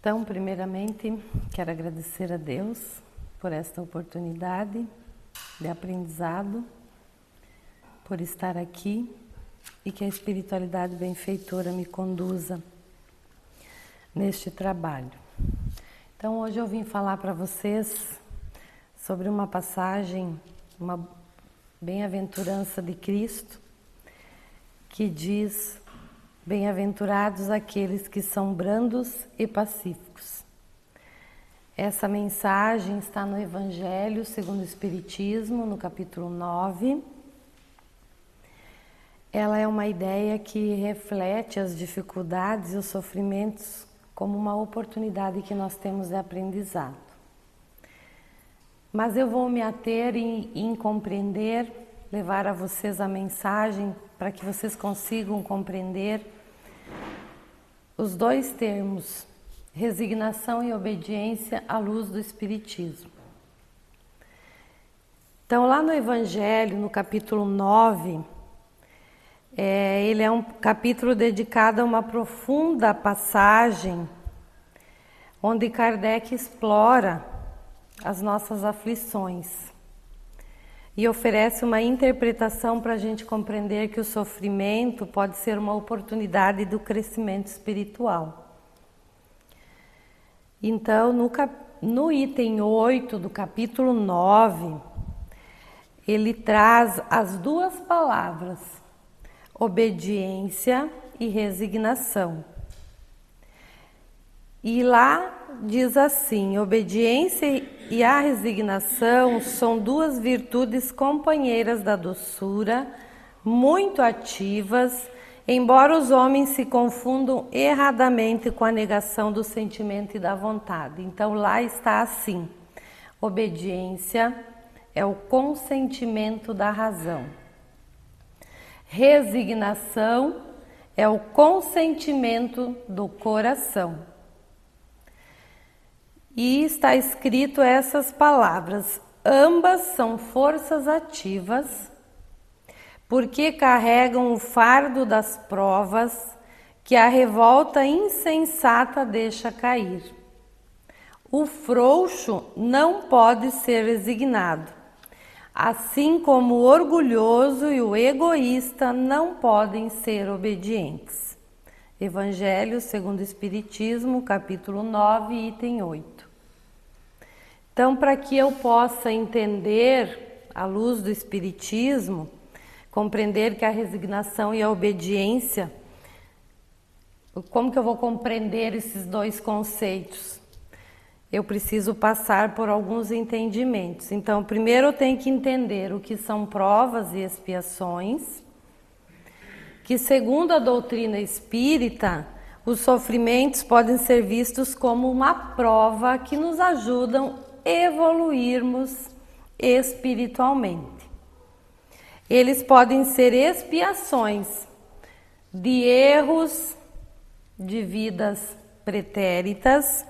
Então, primeiramente, quero agradecer a Deus por esta oportunidade de aprendizado, por estar aqui e que a espiritualidade benfeitora me conduza neste trabalho. Então, hoje eu vim falar para vocês sobre uma passagem, uma bem-aventurança de Cristo, que diz: bem-aventurados aqueles que são brandos e pacíficos. Essa mensagem está no Evangelho segundo o Espiritismo, no capítulo 9. Ela é uma ideia que reflete as dificuldades e os sofrimentos como uma oportunidade que nós temos de aprendizado. Mas eu vou me ater em compreender, levar a vocês a mensagem para que vocês consigam compreender os dois termos, resignação e obediência, à luz do Espiritismo. Então, lá no Evangelho, no capítulo 9, ele é um capítulo dedicado a uma profunda passagem, onde Kardec explora as nossas aflições e oferece uma interpretação para a gente compreender que o sofrimento pode ser uma oportunidade do crescimento espiritual. Então, no item 8 do capítulo 9, ele traz as duas palavras, obediência e resignação. E lá diz assim: obediência e a resignação são duas virtudes companheiras da doçura, muito ativas, embora os homens se confundam erradamente com a negação do sentimento e da vontade. Então lá está assim: obediência é o consentimento da razão. Resignação é o consentimento do coração. E está escrito essas palavras: ambas são forças ativas, porque carregam o fardo das provas que a revolta insensata deixa cair. O frouxo não pode ser resignado, assim como o orgulhoso e o egoísta não podem ser obedientes. Evangelho segundo o Espiritismo, capítulo 9, item 8. Então, para que eu possa entender, à luz do Espiritismo, compreender que a resignação e a obediência, como que eu vou compreender esses dois conceitos? Eu preciso passar por alguns entendimentos. Então, primeiro eu tenho que entender o que são provas e expiações, que segundo a doutrina espírita, os sofrimentos podem ser vistos como uma prova que nos ajudam a evoluirmos espiritualmente. Eles podem ser expiações de erros, de vidas pretéritas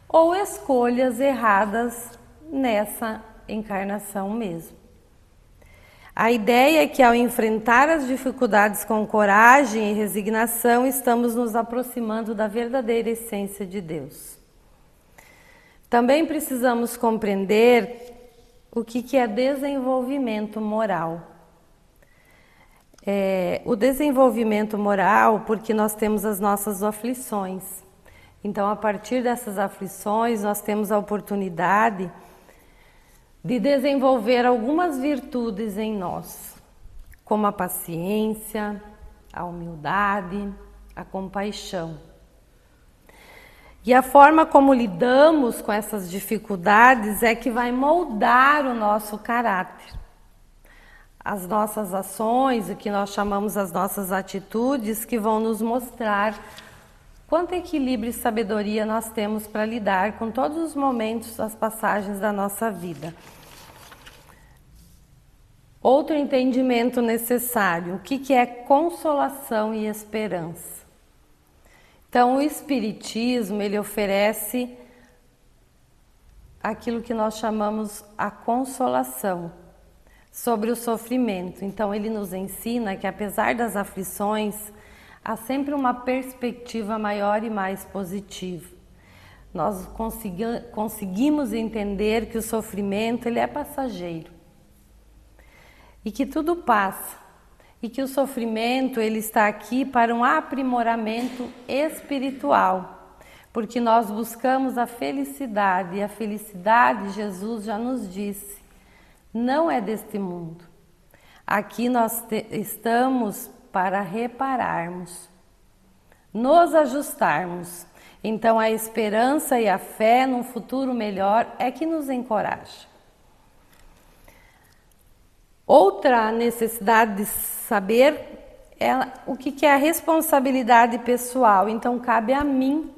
ou escolhas erradas nessa encarnação mesmo. A ideia é que ao enfrentar as dificuldades com coragem e resignação, estamos nos aproximando da verdadeira essência de Deus. Também precisamos compreender o que é desenvolvimento moral. O desenvolvimento moral, porque nós temos as nossas aflições. Então, a partir dessas aflições, nós temos a oportunidade de desenvolver algumas virtudes em nós, como a paciência, a humildade, a compaixão. E a forma como lidamos com essas dificuldades é que vai moldar o nosso caráter. As nossas ações, o que nós chamamos as nossas atitudes, que vão nos mostrar quanto equilíbrio e sabedoria nós temos para lidar com todos os momentos, as passagens da nossa vida. Outro entendimento necessário: o que é consolação e esperança? Então, o Espiritismo, ele oferece aquilo que nós chamamos a consolação sobre o sofrimento. Então, ele nos ensina que, apesar das aflições, há sempre uma perspectiva maior e mais positiva. nós conseguimos entender que o sofrimento ele é passageiro e que tudo passa e que o sofrimento ele está aqui para um aprimoramento espiritual, porque nós buscamos a felicidade e a felicidade, Jesus já nos disse, não é deste mundo. Aqui nós estamos para repararmos, nos ajustarmos. Então a esperança e a fé num futuro melhor é que nos encoraja. Outra necessidade de saber é o que é a responsabilidade pessoal. Então cabe a mim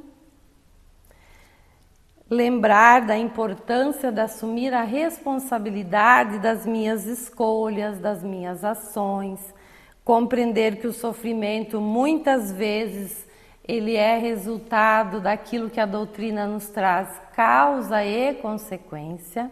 lembrar da importância de assumir a responsabilidade das minhas escolhas, das minhas ações, compreender que o sofrimento muitas vezes ele é resultado daquilo que a doutrina nos traz, causa e consequência,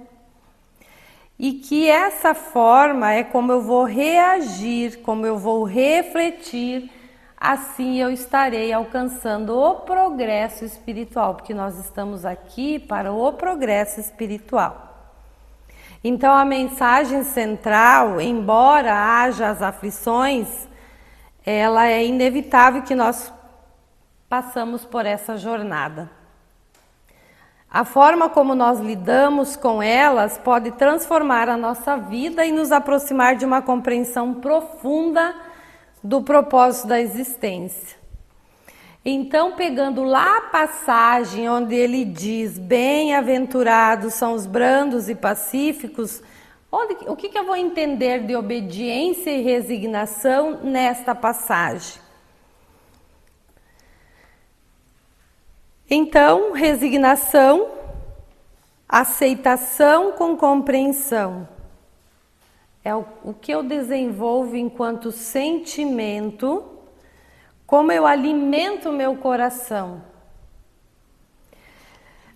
e que essa forma é como eu vou reagir, como eu vou refletir, assim eu estarei alcançando o progresso espiritual, porque nós estamos aqui para o progresso espiritual. Então a mensagem central, embora haja as aflições, ela é inevitável que nós passamos por essa jornada. A forma como nós lidamos com elas pode transformar a nossa vida e nos aproximar de uma compreensão profunda do propósito da existência. Então, pegando lá a passagem onde ele diz, bem-aventurados são os brandos e pacíficos, o que eu vou entender de obediência e resignação nesta passagem? Então, resignação, aceitação com compreensão. É o que eu desenvolvo enquanto sentimento, como eu alimento o meu coração.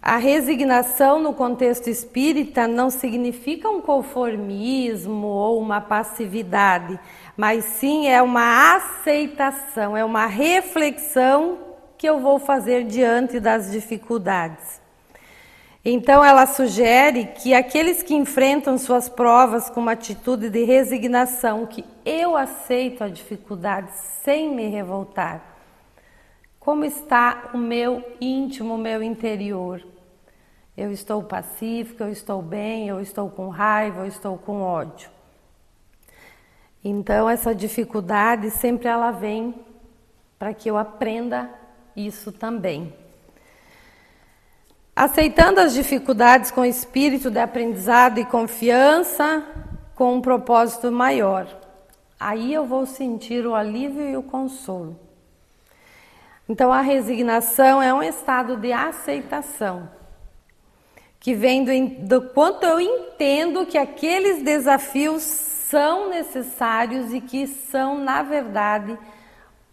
A resignação no contexto espírita não significa um conformismo ou uma passividade, mas sim é uma aceitação, é uma reflexão que eu vou fazer diante das dificuldades. Então ela sugere que aqueles que enfrentam suas provas com uma atitude de resignação, que eu aceito a dificuldade sem me revoltar. Como está o meu íntimo, o meu interior? Eu estou pacífica, eu estou bem, eu estou com raiva, eu estou com ódio. Então essa dificuldade sempre ela vem para que eu aprenda isso também. Aceitando as dificuldades com espírito de aprendizado e confiança, com um propósito maior. Aí eu vou sentir o alívio e o consolo. Então a resignação é um estado de aceitação, que vem do quanto eu entendo que aqueles desafios são necessários e que são, na verdade,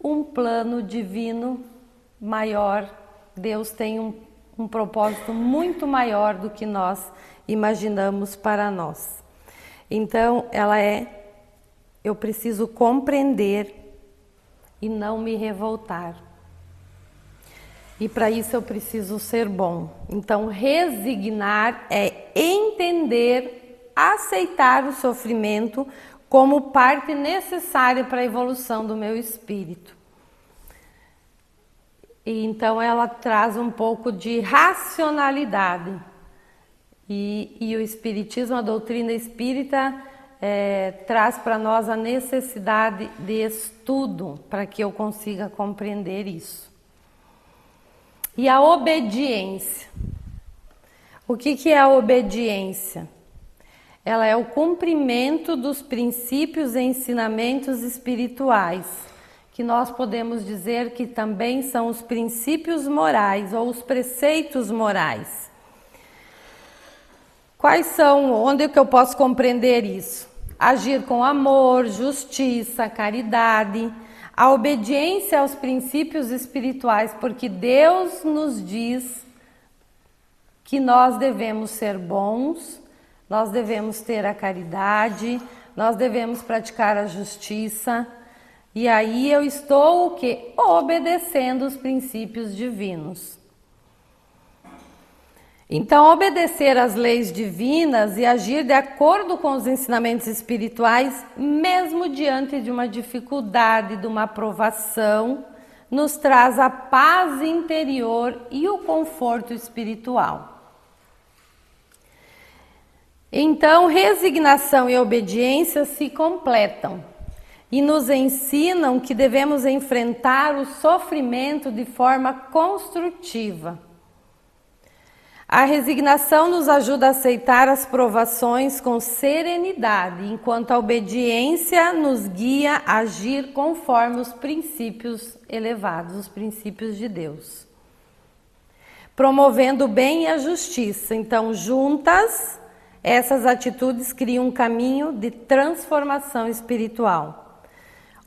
um plano divino maior. Deus tem um propósito muito maior do que nós imaginamos para nós. Então, eu preciso compreender e não me revoltar. E para isso eu preciso ser bom. Então, resignar é entender, aceitar o sofrimento como parte necessária para a evolução do meu espírito. E então ela traz um pouco de racionalidade. E o Espiritismo, a doutrina espírita, traz para nós a necessidade de estudo para que eu consiga compreender isso. E a obediência. O que é a obediência? Ela é o cumprimento dos princípios e ensinamentos espirituais, que nós podemos dizer que também são os princípios morais ou os preceitos morais. Quais são, onde é que eu posso compreender isso? Agir com amor, justiça, caridade, a obediência aos princípios espirituais, porque Deus nos diz que nós devemos ser bons, nós devemos ter a caridade, nós devemos praticar a justiça. E aí eu estou o quê? Obedecendo os princípios divinos. Então, obedecer às leis divinas e agir de acordo com os ensinamentos espirituais, mesmo diante de uma dificuldade, de uma provação, nos traz a paz interior e o conforto espiritual. Então, resignação e obediência se completam e nos ensinam que devemos enfrentar o sofrimento de forma construtiva. A resignação nos ajuda a aceitar as provações com serenidade, enquanto a obediência nos guia a agir conforme os princípios elevados, os princípios de Deus, promovendo o bem e a justiça. Então, juntas, essas atitudes criam um caminho de transformação espiritual,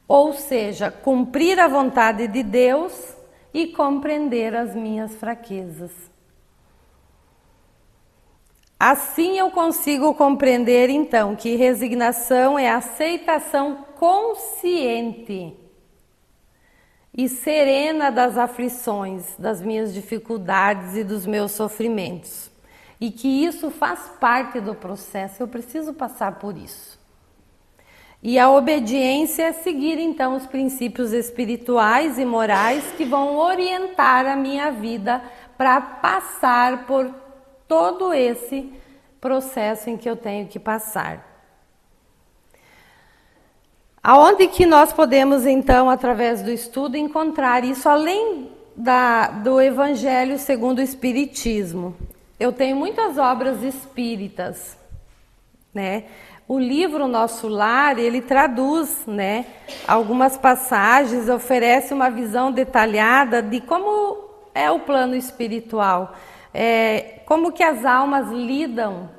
ou seja, cumprir a vontade de Deus e compreender as minhas fraquezas. Assim eu consigo compreender, então, que resignação é a aceitação consciente e serena das aflições, das minhas dificuldades e dos meus sofrimentos. E que isso faz parte do processo, eu preciso passar por isso. E a obediência é seguir, então, os princípios espirituais e morais que vão orientar a minha vida para passar por todo esse processo em que eu tenho que passar. Aonde que nós podemos, então, através do estudo, encontrar isso, além do Evangelho segundo o Espiritismo? Eu tenho muitas obras espíritas, né? O livro Nosso Lar, ele traduz, né, algumas passagens, oferece uma visão detalhada de como é o plano espiritual. Como que as almas lidam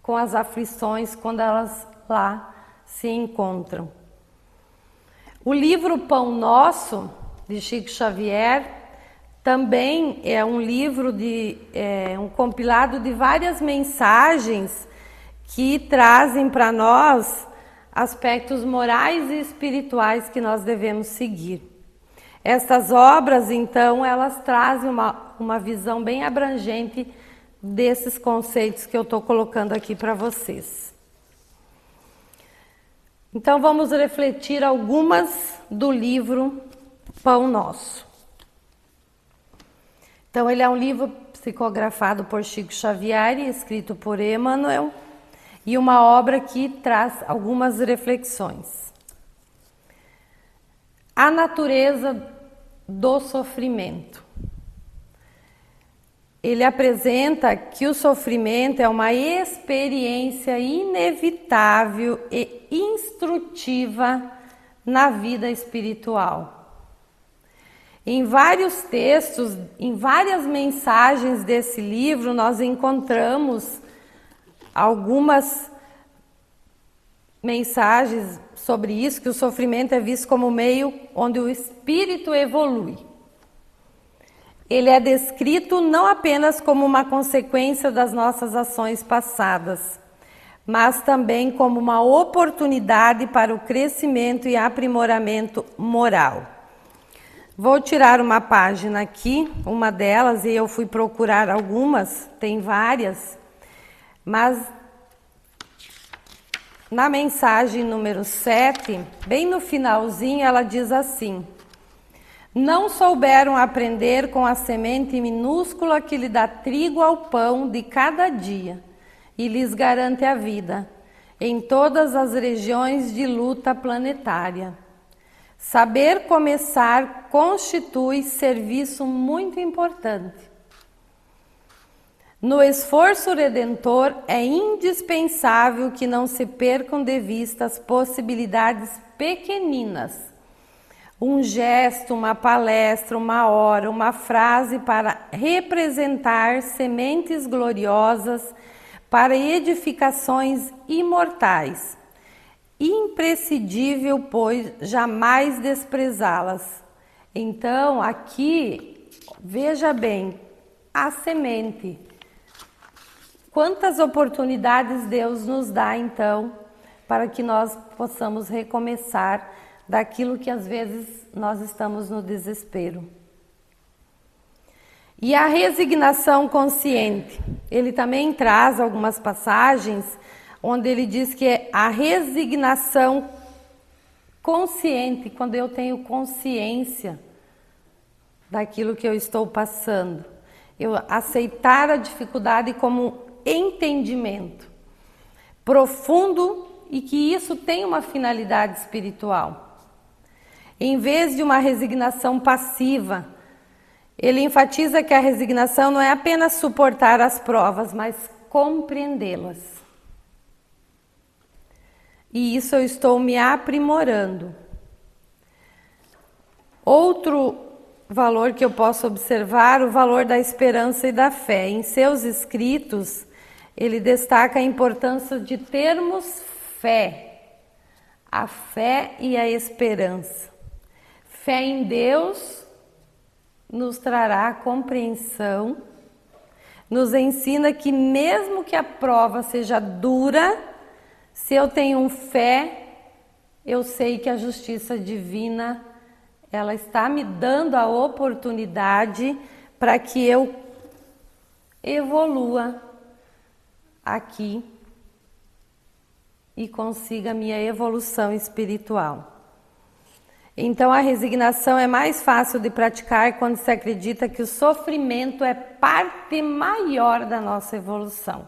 com as aflições quando elas lá se encontram. O livro Pão Nosso, de Chico Xavier, também é um livro um compilado de várias mensagens que trazem para nós aspectos morais e espirituais que nós devemos seguir. Estas obras, então, elas trazem uma visão bem abrangente desses conceitos que eu estou colocando aqui para vocês. Então, vamos refletir algumas do livro Pão Nosso. Então, ele é um livro psicografado por Chico Xavier e escrito por Emmanuel, e uma obra que traz algumas reflexões. A natureza do sofrimento. Ele apresenta que o sofrimento é uma experiência inevitável e instrutiva na vida espiritual. Em vários textos, em várias mensagens desse livro, nós encontramos algumas mensagens sobre isso, que o sofrimento é visto como meio onde o espírito evolui. Ele é descrito não apenas como uma consequência das nossas ações passadas, mas também como uma oportunidade para o crescimento e aprimoramento moral. Vou tirar uma página aqui, uma delas, e eu fui procurar algumas, tem várias, mas na mensagem número 7, bem no finalzinho, ela diz assim: não souberam aprender com a semente minúscula que lhe dá trigo ao pão de cada dia e lhes garante a vida em todas as regiões de luta planetária. Saber começar constitui serviço muito importante. No esforço redentor é indispensável que não se percam de vista as possibilidades pequeninas. Um gesto, uma palestra, uma hora, uma frase para representar sementes gloriosas para edificações imortais. Imprescindível, pois, jamais desprezá-las. Então, aqui, veja bem, a semente. Quantas oportunidades Deus nos dá, então, para que nós possamos recomeçar daquilo que às vezes nós estamos no desespero. E a resignação consciente, ele também traz algumas passagens onde ele diz que é a resignação consciente, quando eu tenho consciência daquilo que eu estou passando. Eu aceitar a dificuldade como entendimento profundo e que isso tem uma finalidade espiritual. Em vez de uma resignação passiva, ele enfatiza que a resignação não é apenas suportar as provas, mas compreendê-las. E isso eu estou me aprimorando. Outro valor que eu posso observar, o valor da esperança e da fé. Em seus escritos, ele destaca a importância de termos fé, a fé e a esperança. Fé em Deus nos trará compreensão, nos ensina que mesmo que a prova seja dura, se eu tenho fé, eu sei que a justiça divina, ela está me dando a oportunidade para que eu evolua aqui e consiga a minha evolução espiritual. Então a resignação é mais fácil de praticar quando se acredita que o sofrimento é parte maior da nossa evolução.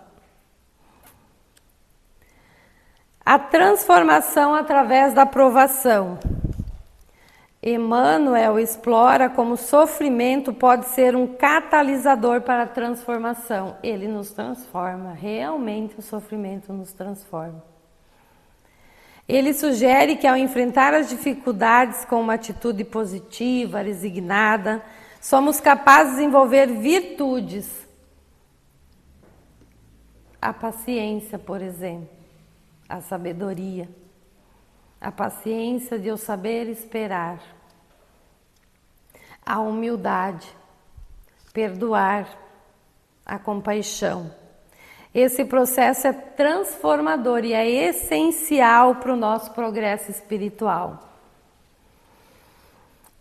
A transformação através da provação. Emmanuel explora como o sofrimento pode ser um catalisador para a transformação. Ele nos transforma, realmente o sofrimento nos transforma. Ele sugere que ao enfrentar as dificuldades com uma atitude positiva, resignada, somos capazes de desenvolver virtudes. A paciência, por exemplo, a sabedoria, a paciência de eu saber esperar, a humildade, perdoar, a compaixão. Esse processo é transformador e é essencial para o nosso progresso espiritual.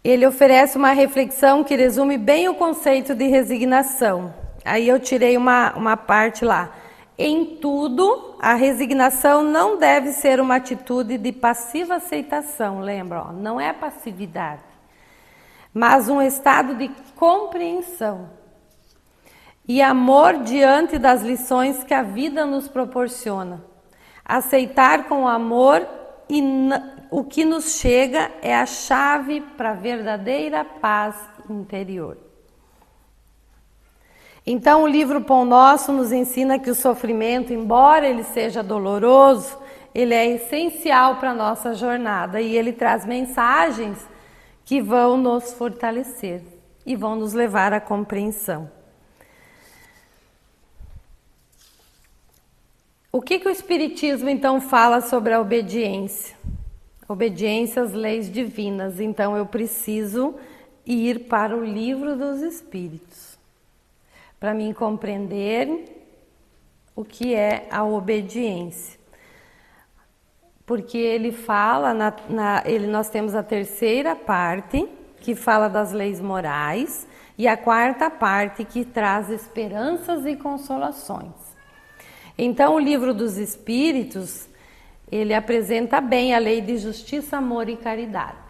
Ele oferece uma reflexão que resume bem o conceito de resignação. Aí eu tirei uma parte lá. Em tudo, a resignação não deve ser uma atitude de passiva aceitação, lembra? Ó, não é passividade, mas um estado de compreensão e amor diante das lições que a vida nos proporciona. Aceitar com amor e o que nos chega é a chave para a verdadeira paz interior. Então o livro Pão Nosso nos ensina que o sofrimento, embora ele seja doloroso, ele é essencial para a nossa jornada e ele traz mensagens que vão nos fortalecer e vão nos levar à compreensão. O que o Espiritismo então fala sobre a obediência? Obediência às leis divinas. Então eu preciso ir para o Livro dos Espíritos para mim compreender o que é a obediência. Porque ele fala, nós temos a terceira parte, que fala das leis morais, e a quarta parte, que traz esperanças e consolações. Então, o Livro dos Espíritos, ele apresenta bem a lei de justiça, amor e caridade.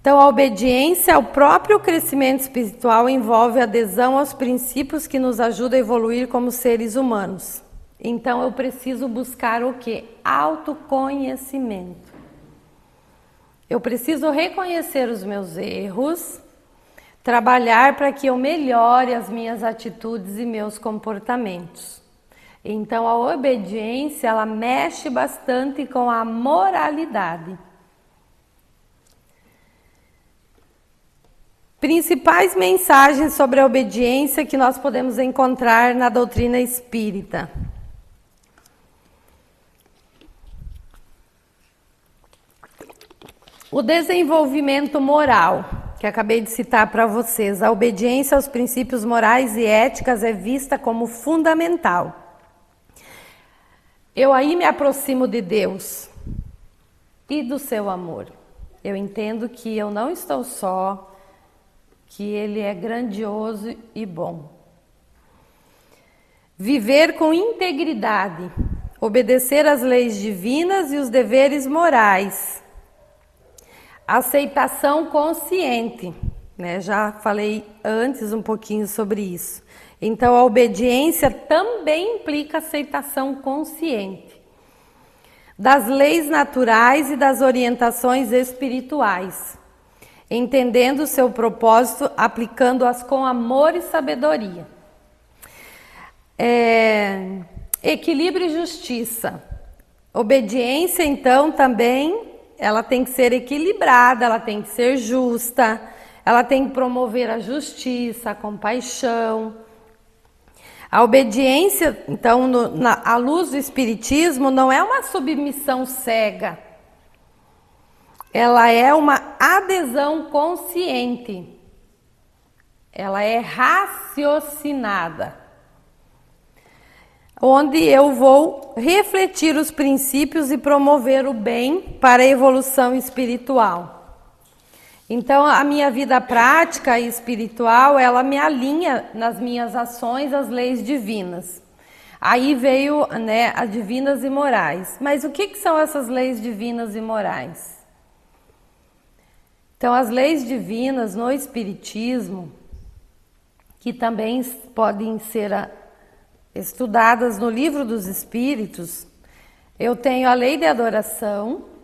Então, a obediência ao próprio crescimento espiritual envolve adesão aos princípios que nos ajudam a evoluir como seres humanos. Então, eu preciso buscar o quê? Autoconhecimento. Eu preciso reconhecer os meus erros, trabalhar para que eu melhore as minhas atitudes e meus comportamentos. Então, a obediência, ela mexe bastante com a moralidade. Principais mensagens sobre a obediência que nós podemos encontrar na doutrina espírita. O desenvolvimento moral, que acabei de citar para vocês. A obediência aos princípios morais e éticas é vista como fundamental. Eu aí me aproximo de Deus e do seu amor. Eu entendo que eu não estou só, que ele é grandioso e bom. Viver com integridade, obedecer às leis divinas e os deveres morais. Aceitação consciente, né? Já falei antes um pouquinho sobre isso. Então, a obediência também implica aceitação consciente das leis naturais e das orientações espirituais, entendendo o seu propósito, aplicando-as com amor e sabedoria. Equilíbrio e justiça. Obediência, então, também, ela tem que ser equilibrada, ela tem que ser justa, ela tem que promover a justiça, a compaixão. A obediência, então, à luz do Espiritismo, não é uma submissão cega. Ela é uma adesão consciente. Ela é raciocinada, onde eu vou refletir os princípios e promover o bem para a evolução espiritual. Então, a minha vida prática e espiritual, ela me alinha nas minhas ações às leis divinas. Aí veio, né, as divinas e morais. Mas o que são essas leis divinas e morais? Então, as leis divinas no Espiritismo, que também podem ser estudadas no Livro dos Espíritos, eu tenho a lei de adoração,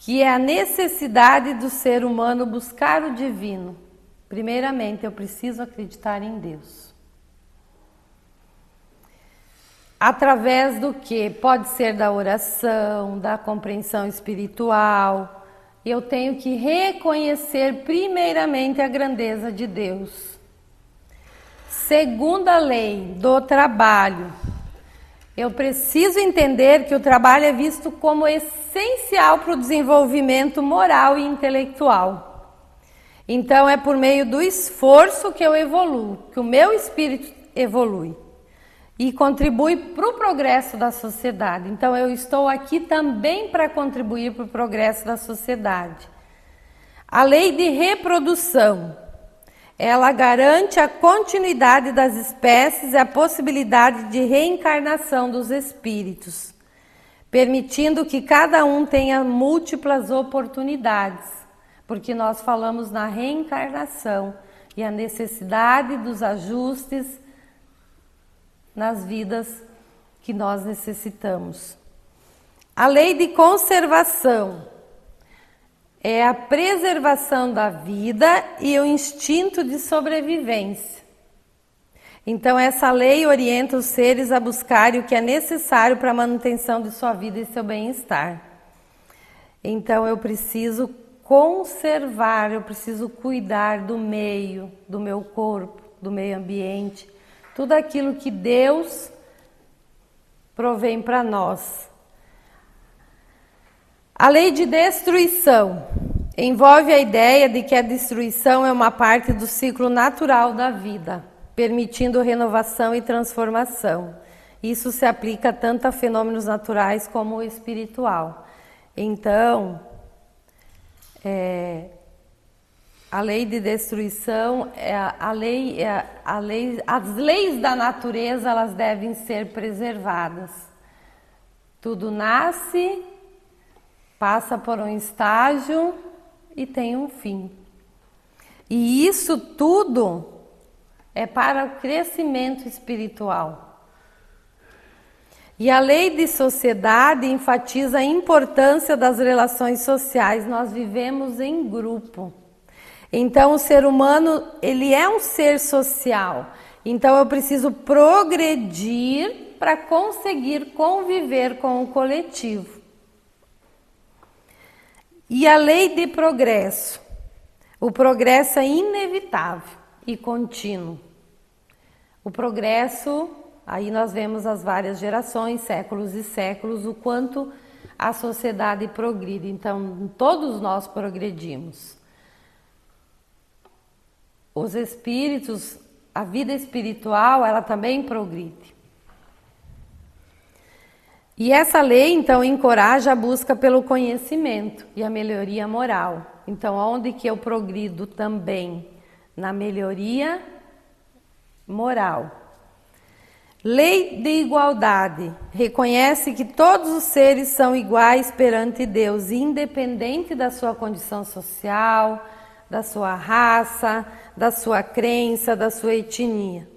que é a necessidade do ser humano buscar o divino. Primeiramente, eu preciso acreditar em Deus. Através do que? Pode ser da oração, da compreensão espiritual. Eu tenho que reconhecer primeiramente a grandeza de Deus. Segunda lei do trabalho. Eu preciso entender que o trabalho é visto como essencial para o desenvolvimento moral e intelectual. Então, é por meio do esforço que eu evoluo, que o meu espírito evolui e contribui para o progresso da sociedade. Então, eu estou aqui também para contribuir para o progresso da sociedade. A lei de reprodução. Ela garante a continuidade das espécies e a possibilidade de reencarnação dos espíritos, permitindo que cada um tenha múltiplas oportunidades, porque nós falamos na reencarnação e a necessidade dos ajustes nas vidas que nós necessitamos. A lei de conservação. É a preservação da vida e o instinto de sobrevivência. Então, essa lei orienta os seres a buscarem o que é necessário para a manutenção de sua vida e seu bem-estar. Então, eu preciso conservar, eu preciso cuidar do meio, do meu corpo, do meio ambiente, tudo aquilo que Deus provém para nós. A lei de destruição envolve a ideia de que a destruição é uma parte do ciclo natural da vida, permitindo renovação e transformação. Isso se aplica tanto a fenômenos naturais como o espiritual. Então, a lei de destruição, as leis da natureza, elas devem ser preservadas. Tudo nasce, passa por um estágio e tem um fim. E isso tudo é para o crescimento espiritual. E a lei de sociedade enfatiza a importância das relações sociais. Nós vivemos em grupo. Então, o ser humano, ele é um ser social. Então, eu preciso progredir para conseguir conviver com o coletivo. E a lei de progresso. O progresso é inevitável e contínuo. O progresso, aí nós vemos as várias gerações, séculos e séculos, o quanto a sociedade progride. Então, todos nós progredimos. Os espíritos, a vida espiritual, ela também progride. E essa lei, então, encoraja a busca pelo conhecimento e a melhoria moral. Então, onde que eu progrido também? Na melhoria moral. Lei de igualdade. Reconhece que todos os seres são iguais perante Deus, independente da sua condição social, da sua raça, da sua crença, da sua etnia.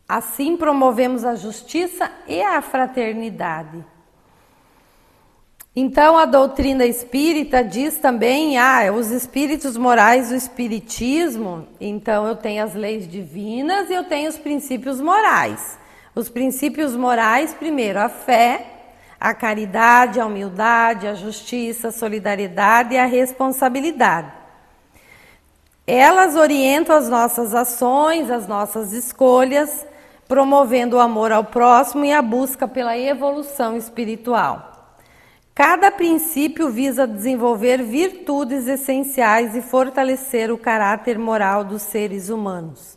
Assim promovemos a justiça e a fraternidade. Então a doutrina espírita diz também, os espíritos morais do espiritismo, então eu tenho as leis divinas e eu tenho os princípios morais. Os princípios morais, primeiro, a fé, a caridade, a humildade, a justiça, a solidariedade e a responsabilidade. Elas orientam as nossas ações, as nossas escolhas, promovendo o amor ao próximo e a busca pela evolução espiritual. Cada princípio visa desenvolver virtudes essenciais e fortalecer o caráter moral dos seres humanos.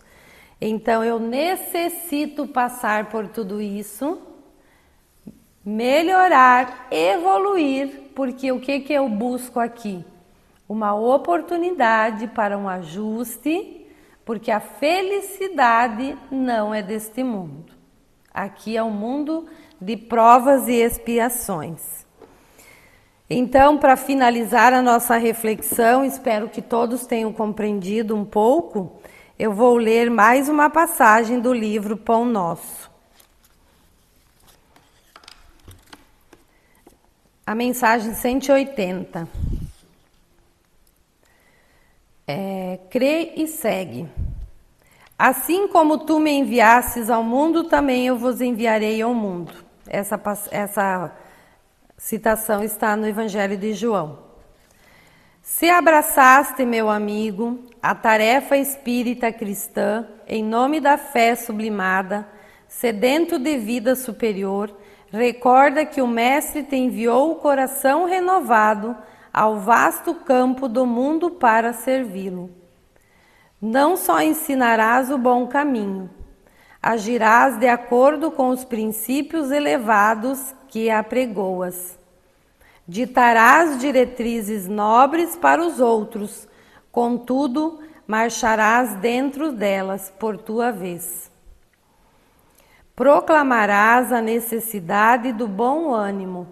Então, eu necessito passar por tudo isso, melhorar, evoluir, porque o que eu busco aqui? Uma oportunidade para um ajuste, porque a felicidade não é deste mundo. Aqui é um mundo de provas e expiações. Então, para finalizar a nossa reflexão, espero que todos tenham compreendido um pouco, eu vou ler mais uma passagem do livro Pão Nosso. A mensagem 180. Crê e segue. Assim como tu me enviastes ao mundo, também eu vos enviarei ao mundo. Essa citação está no Evangelho de João. Se abraçaste, meu amigo, a tarefa espírita cristã, em nome da fé sublimada, sedento de vida superior, recorda que o Mestre te enviou o coração renovado ao vasto campo do mundo para servi-lo. Não só ensinarás o bom caminho, agirás de acordo com os princípios elevados que apregoas. Ditarás diretrizes nobres para os outros, contudo, marcharás dentro delas por tua vez. Proclamarás a necessidade do bom ânimo,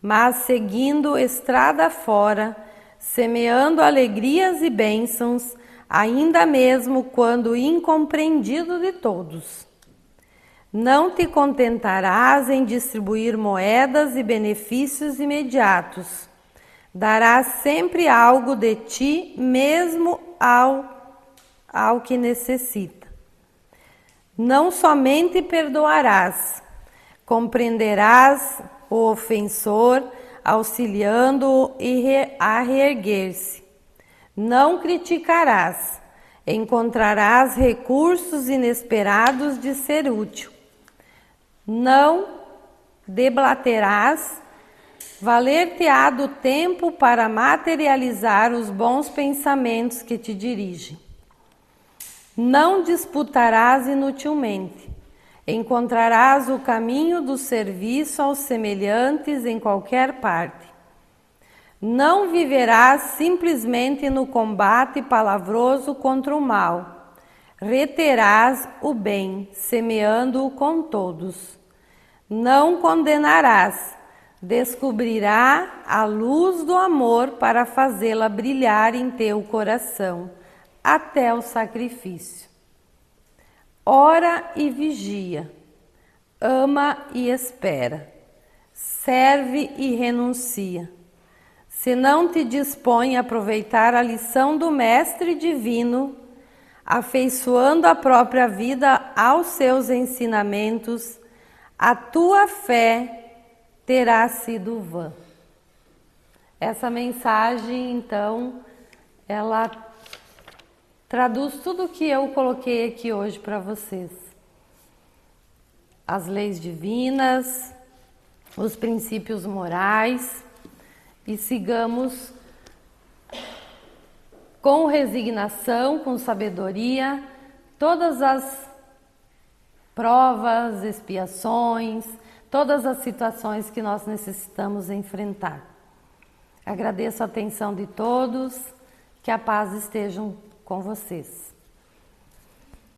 mas seguindo estrada fora, semeando alegrias e bênçãos, ainda mesmo quando incompreendido de todos. Não te contentarás em distribuir moedas e benefícios imediatos. Darás sempre algo de ti, mesmo ao que necessita. Não somente perdoarás, compreenderás o ofensor, auxiliando-o a reerguer-se. Não criticarás, encontrarás recursos inesperados de ser útil. Não deblaterás, valer-te-á do tempo para materializar os bons pensamentos que te dirigem. Não disputarás inutilmente, encontrarás o caminho do serviço aos semelhantes em qualquer parte. Não viverás simplesmente no combate palavroso contra o mal. Reterás o bem, semeando-o com todos. Não condenarás, descobrirá a luz do amor para fazê-la brilhar em teu coração, até o sacrifício. Ora e vigia, ama e espera, serve e renuncia. Se não te dispõe a aproveitar a lição do Mestre Divino, afeiçoando a própria vida aos seus ensinamentos, a tua fé terá sido vã. Essa mensagem, então, ela traduz tudo o que eu coloquei aqui hoje para vocês. As leis divinas, os princípios morais, e sigamos com resignação, com sabedoria, todas as provas, expiações, todas as situações que nós necessitamos enfrentar. Agradeço a atenção de todos, que a paz esteja com vocês.